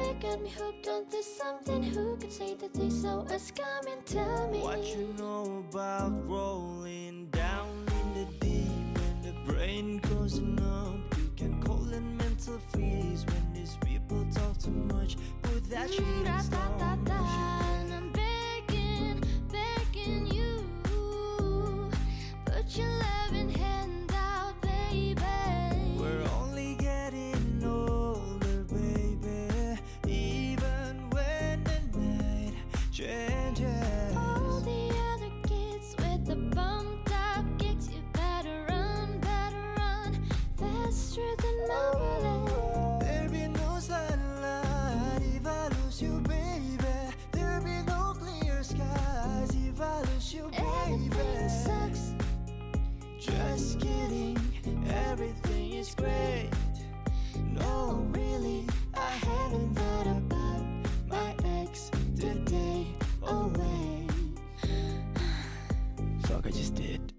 they got me hooked on this something. Who could say that they saw us coming? Tell me what you know about rolling down in the deep and the brain goes numb. You can call it mental freeze when these people talk too much. Put that shit in stone. And I'm begging, begging you, put your loving hand out, baby. We're only getting older, baby, even when the night changes. All the other kids with the bumped up kicks, you better run faster than my bullet. There'll be no sunlight if I lose you, baby. There'll be no clear skies if I lose you, baby. Everything sucks. Just kidding, everything is great. No, really, I haven't thought about my ex today. Oh wait, fuck, I just did.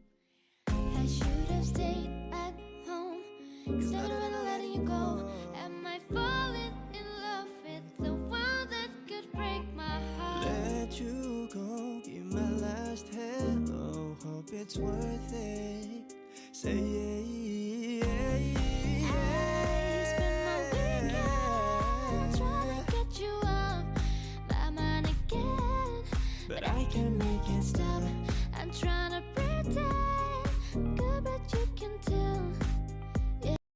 I should have stayed at home instead of letting you go. Am I falling in love with the one that could break my heart? Let you go, give my last hello. Hope it's worth